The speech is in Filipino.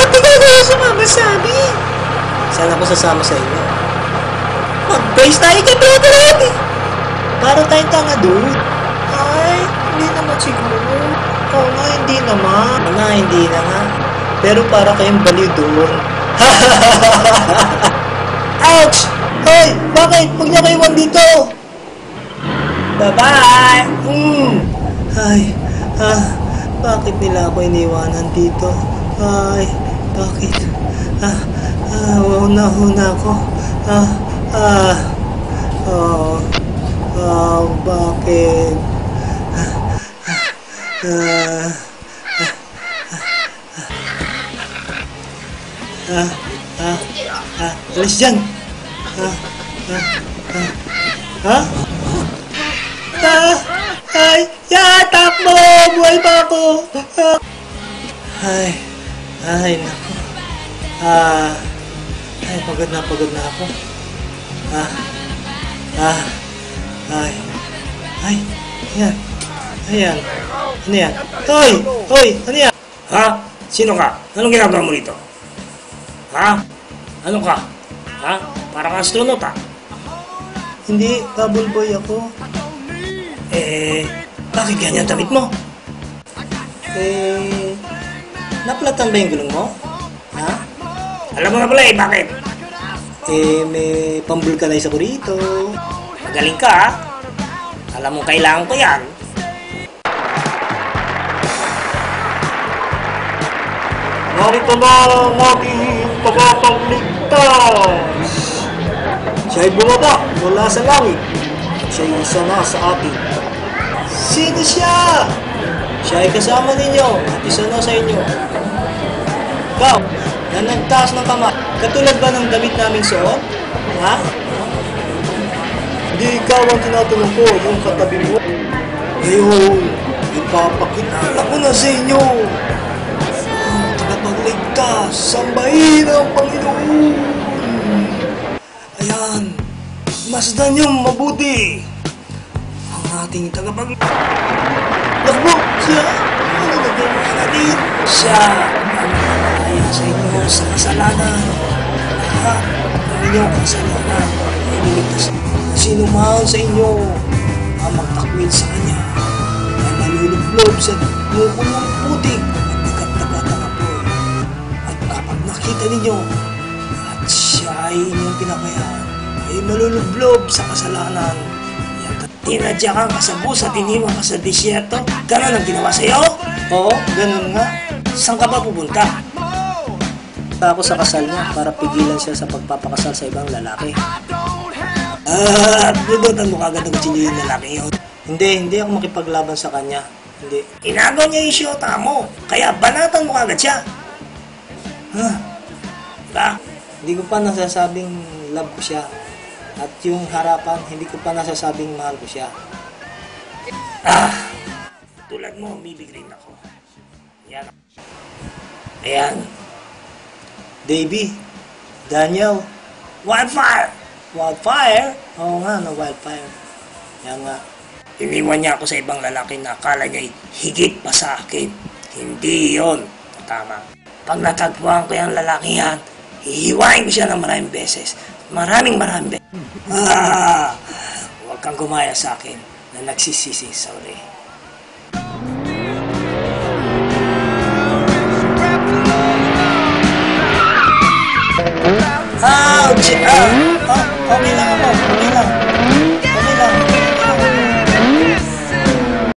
Ba't di kayo sumama sa amin? Saan ako sasama sa inyo? Mag-base tayo kay Brother Eddie. Para tayong tanga doon. Ay, hindi naman siguro. Oo nga, hindi naman. Hindi na nga. Pero para kayong baliw doon. Ouch! Hoy! Bakit? Huwag niya kayo dito! Bye-bye! Ay, bakit nila ako iniwanan dito? Ay, bakit? Huna ako. Bakit? Alis dyan! Takbo! Buhay pa ako! Naku. Pagod na ako. Ayan. Ano yan? Hoy! Ano yan? Ha? Sino ka? Anong ginagawa mo rito? Ha? Ano ka? Ha? Parang astronaut ha? Hindi, bubble boy ako. Bakit ganyan damit mo? Naplatan ba yung gulong mo? Ha? Alam mo na pala bakit? May pambulkanize ako rito. Magaling ka ha? Alam mo kailangan ko yan. Narito na ang ating tagapagligtas. Siya'y bumaba mula sa langit. Siya'y isa na sa atin. Sino siya? Siya'y kasama ninyo at isa na sa inyo. Ikaw, na nagtaas ng kamay, katulad ba ng damit namin suot? Ha? Hindi ikaw ang tinatanong ko, yung katabi mo. Ngayon, ipapakilala ko na sa inyo. Tagapagligtas, sambahin ang Panginoon. Ayan, masdan niyong mabuti. Ang ating tagapagligtas. Nakbo, siya. Ano nagawa natin? Siya ang nakakaya sa inyo sa kasalanan. Lahat ng inyong kasalanan ay niligtas. Sino man sa inyo ang magtakwil sa kanya ay malulublob sa mukulong putik at nagkataga-tangapoy. At kapag nakita ninyo at siya ay inyong pinabayaan, ay malulublob sa kasalanan. Tinadya kang kasabus at iniwan ka sa disyerto? Ganon ang ginawa sa'yo? Oo, ganun nga. Saan ka ba pupunta? Ako sa kasal niya para pigilan siya sa pagpapakasal sa ibang lalaki. Budutan mo kagad ang kutsilyo yung lalaki yun. Hindi ako makipaglaban sa kanya. Hindi. Inagaw niya yung siyota mo, kaya banatan mo kagad siya. Ba? Hindi ko pa nasasabing love ko siya. At yung harapan, hindi ko pa nasasabing mahal ko siya. Tulad mo, bibig rin ako. Yan. Ayan. Davey, Daniel, Wildfire! Wildfire? Oo nga, no, Wildfire. Yan nga. Iniwan niya ako sa ibang lalaki na akala niya higit pa sa akin. Hindi yon tama. Pag natagpuan ko yung lalaki yan, hihiwain ko siya ng maraming beses. Maraming beses. Huwag kang gumaya sa akin na nagsisisi. Sorry. Ouch! Okay lang ako.